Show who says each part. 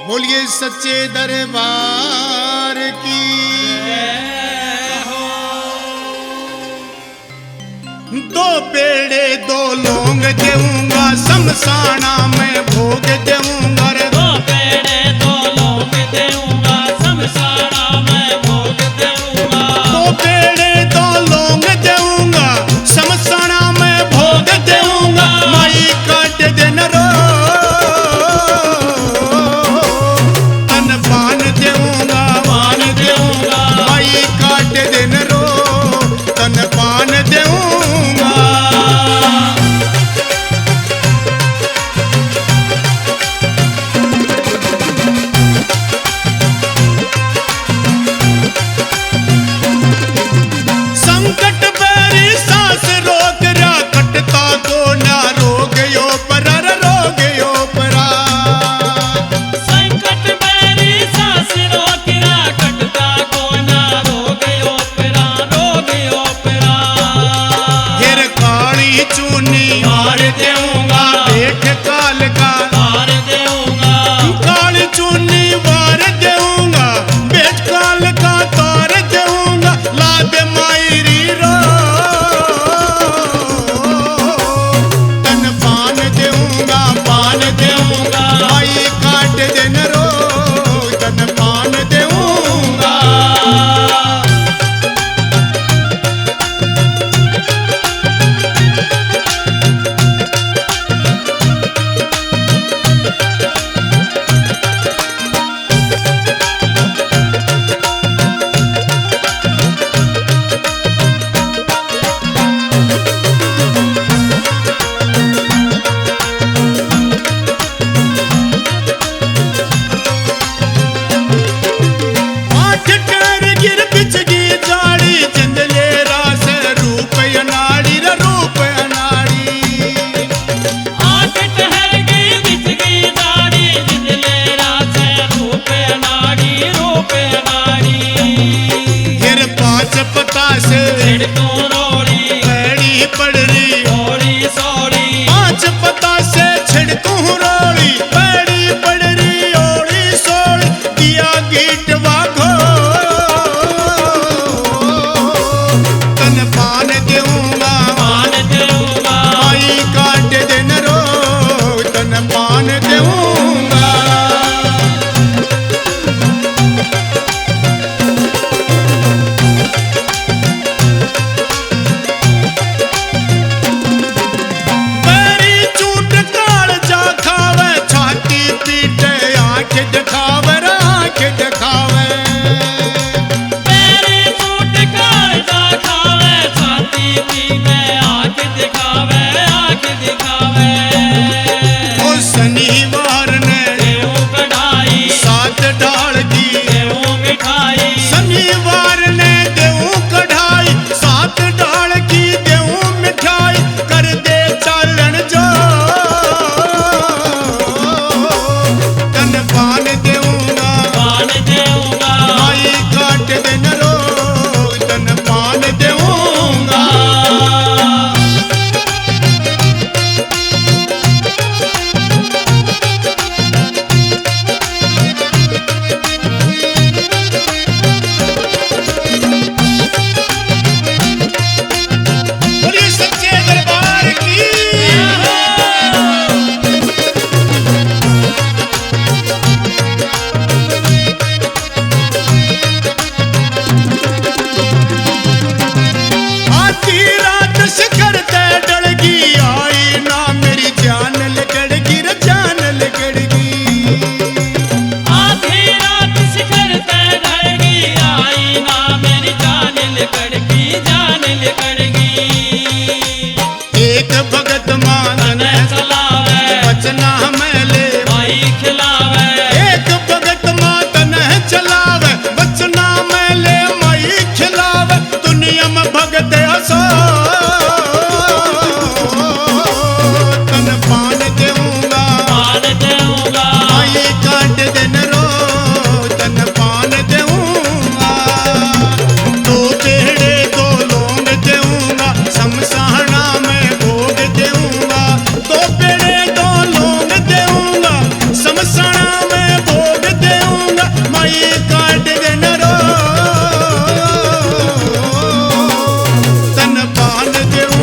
Speaker 1: बोलिए सच्चे दरबार की। दो पेड़े दो लौंग देऊंगा, शमशाना में भोग देऊंगा रे।
Speaker 2: दो पेड़े दो लौंग देऊंगा, शमशाना में भोग देऊंगा।
Speaker 1: दो पेड़े दो लौंग देऊंगा, शमशाना में भोग देऊंगा। माई काट देन रो तन पान देऊंगा, पान देऊंगा। माई काट देन रो तन पान देऊंगा। संकट बेरी सांस रोक रा, कटता को ना रोग यो परा रोग यो परा।
Speaker 2: संकट मेरी सांस रोक रा, कटता को ना रोग ओपरा, रोग ओपरा।
Speaker 1: फिर काली चूनी
Speaker 2: मार देऊंगा,
Speaker 1: देख काल का
Speaker 2: मार देऊंगा।
Speaker 1: काली चूनी वार देऊंगा, बेट काल का तार देऊंगा। लाद मायरी रो तन पान देऊंगा, पान देऊंगा। माई काट देन रो तन पान देऊंगा। आठ कर गिर बिचगी जाड़ी, चंदले रास रूप अनाड़ी रे रूप अनाड़ी।
Speaker 2: आठ टहर गई बिछ गई दाढ़ी, जिंदले रास रूप अनाड़ी, रूप अनाड़ी।
Speaker 1: फिर पांच पता से
Speaker 2: छिड़को रोड़ी,
Speaker 1: पैड़ी पड़ रही।
Speaker 2: सोड़ी सोड़ी।
Speaker 1: पांच पता से छिड़कू रोड़ी, पैड़ी पड़ रही ओड़ी सोड़ी। दिया गीट वाघो तन पान देऊंगा,
Speaker 2: पान देऊंगा।
Speaker 1: माई काट देन रो तन पान देऊंगा। बैरी चूट काल जा खावे, छाती पीटे आंख दिखावे रे आंख दिखावे।
Speaker 2: पैरे टूट काटा खावे, छाती पीटे आंख दिखावे, आंख दिखावे।
Speaker 1: ओ शनिवार देऊ